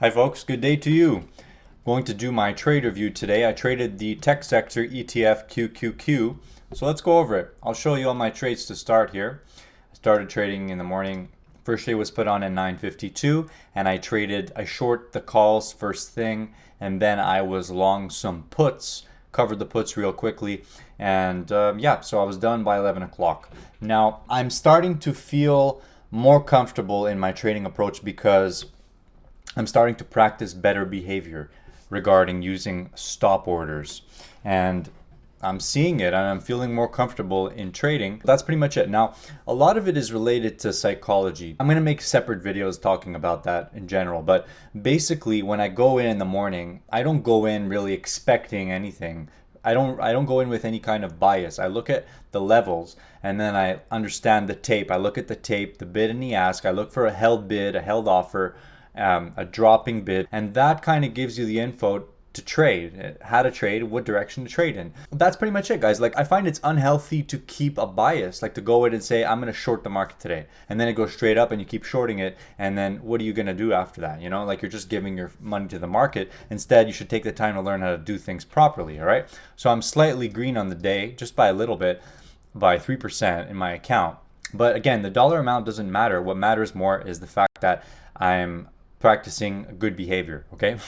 Hi folks, good day to you. Going to do my trade review today. I traded the tech sector ETF QQQ. So let's go over it. I'll show you all my trades to start here. I started trading in the morning. First trade was put on at 9:52 and I short the calls first thing, and then I was long some puts, covered the puts real quickly, and so I was done by 11 o'clock. Now I'm starting to feel more comfortable in my trading approach because I'm starting to practice better behavior regarding using stop orders, and I'm seeing it and I'm feeling more comfortable in trading. That's pretty much it. Now, a lot of it is related to psychology. I'm going to make separate videos talking about that in general, but basically when I go in the morning, I don't go in really expecting anything. I don't go in with any kind of bias. I look at the levels and then I understand the tape. I look at the tape, the bid and the ask. I look for a held bid, a held offer, a dropping bid, and that kind of gives you the info to trade, how to trade, what direction to trade in. That's pretty much it, guys. Like, I find it's unhealthy to keep a bias, like to go in and say, I'm going to short the market today, and then it goes straight up and you keep shorting it, and then what are you going to do after that? You know, like, you're just giving your money to the market. Instead, you should take the time to learn how to do things properly, all right? So I'm slightly green on the day, just by a little bit, by 3% in my account. But again, the dollar amount doesn't matter. What matters more is the fact that I'm practicing good behavior, okay?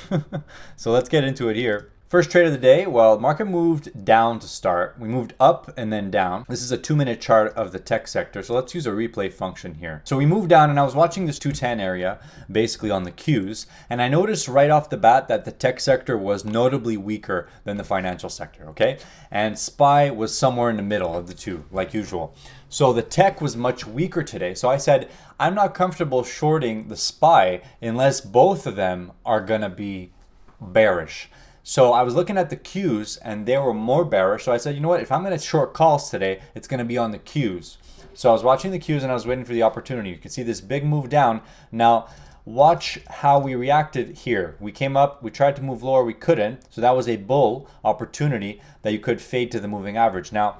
So let's get into it here. First trade of the day, well, market moved down to start. We moved up and then down. This is a 2-minute chart of the tech sector. So let's use a replay function here. So we moved down and I was watching this 210 area, basically on the Qs, and I noticed right off the bat that the tech sector was notably weaker than the financial sector, okay? And SPY was somewhere in the middle of the two, like usual. So the tech was much weaker today. So I said, I'm not comfortable shorting the SPY unless both of them are gonna be bearish. So I was looking at the Qs and they were more bearish. So I said, you know what, if I'm gonna short calls today, it's gonna be on the Qs. So I was watching the Qs and I was waiting for the opportunity. You can see this big move down. Now, watch how we reacted here. We came up, we tried to move lower, we couldn't. So that was a bull opportunity that you could fade to the moving average. Now,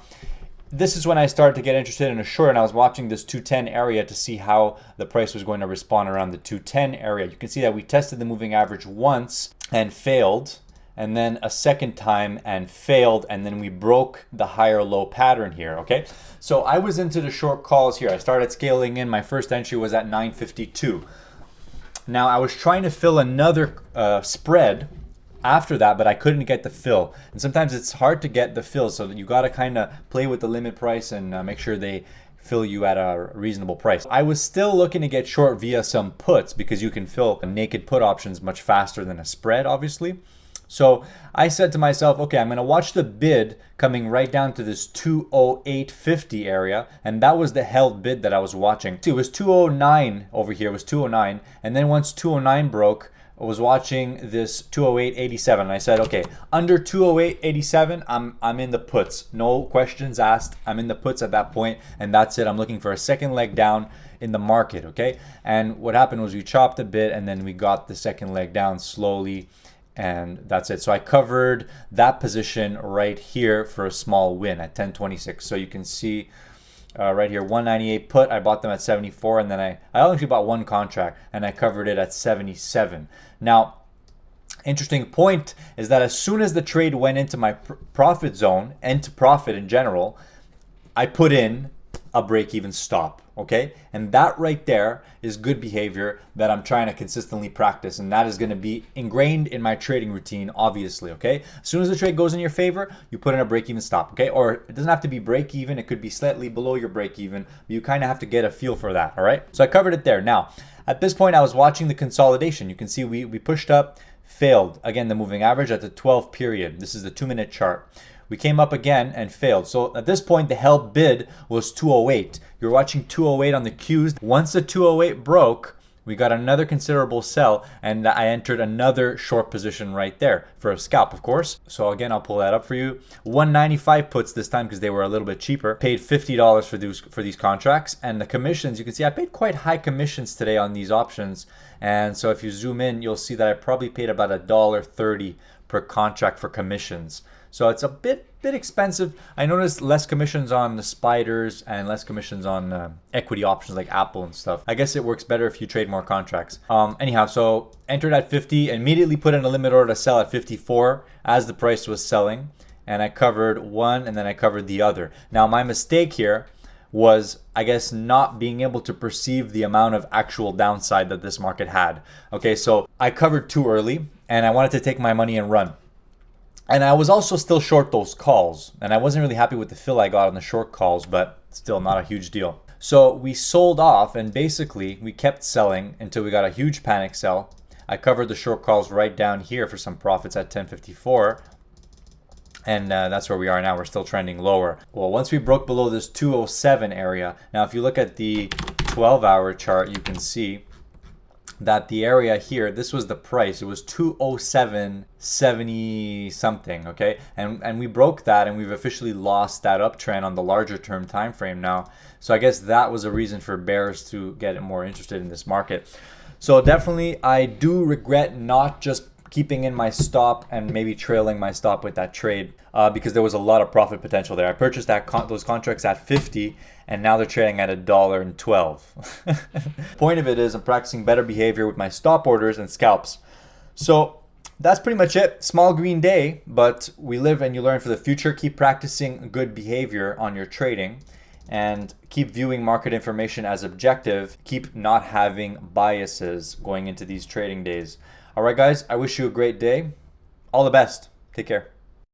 this is when I started to get interested in a short, and I was watching this 210 area to see how the price was going to respond around the 210 area. You can see that we tested the moving average once and failed, and then a second time and failed, and then we broke the higher low pattern here, okay? So I was into the short calls here. I started scaling in. My first entry was at 952. Now I was trying to fill another spread after that, but I couldn't get the fill. And sometimes it's hard to get the fill, so you got to kind of play with the limit price and make sure they fill you at a reasonable price. I was still looking to get short via some puts because you can fill naked put options much faster than a spread, obviously. So I said to myself, okay, I'm going to watch the bid coming right down to this 208.50 area, and that was the held bid that I was watching. See, it was 209 over here, it was 209, and then once 209 broke, I was watching this 208.87 and I said, okay, under 208.87, I'm in the puts. No questions asked. I'm in the puts at that point, and that's it. I'm looking for a second leg down in the market, okay? And what happened was we chopped a bit and then we got the second leg down slowly, and that's it. So I covered that position right here for a small win at 10.26. So you can see right here, 198 put, I bought them at 74, and then I actually bought one contract and I covered it at 77. Now, interesting point is that as soon as the trade went into my profit zone and to profit in general, I put in a break-even stop, okay? And that right there is good behavior that I'm trying to consistently practice, and that is going to be ingrained in my trading routine, obviously, okay? As soon as the trade goes in your favor, you put in a break-even stop, okay? Or it doesn't have to be break-even, it could be slightly below your break-even, but you kind of have to get a feel for that, all right? So I covered it there. Now, at this point, I was watching the consolidation. You can see we pushed up, failed. Again, the moving average at the 12 period. This is the 2-minute chart. We came up again and failed. So at this point, the held bid was 208. You're watching 208 on the Qs. Once the 208 broke, we got another considerable sell, and I entered another short position right there for a scalp, of course. So again, I'll pull that up for you. 195 puts this time because they were a little bit cheaper. Paid $50 for these contracts, and the commissions, you can see I paid quite high commissions today on these options. And so if you zoom in, you'll see that I probably paid about $1.30 per contract for commissions. So it's a bit expensive. I noticed less commissions on the spiders and less commissions on equity options like Apple and stuff. I guess it works better if you trade more contracts. Anyhow, so entered at 50, immediately put in a limit order to sell at 54 as the price was selling. And I covered one and then I covered the other. Now my mistake here was, I guess, not being able to perceive the amount of actual downside that this market had. Okay, so I covered too early and I wanted to take my money and run. And I was also still short those calls. And I wasn't really happy with the fill I got on the short calls, but still not a huge deal. So we sold off and basically we kept selling until we got a huge panic sell. I covered the short calls right down here for some profits at 10.54. And that's where we are now. We're still trending lower. Well, once we broke below this 207 area, now if you look at the 12-hour chart, you can see that the area here, this was the price. It was 207.70 something, okay? And we broke that and we've officially lost that uptrend on the larger term time frame now. So I guess that was a reason for bears to get more interested in this market. So definitely, I do regret not just keeping in my stop and maybe trailing my stop with that trade because there was a lot of profit potential there. I purchased those contracts at 50 and now they're trading at $1.12. Point of it is I'm practicing better behavior with my stop orders and scalps. So that's pretty much it. Small green day, but we live and you learn for the future. Keep practicing good behavior on your trading and keep viewing market information as objective. Keep not having biases going into these trading days. All right, guys, I wish you a great day. All the best. Take care.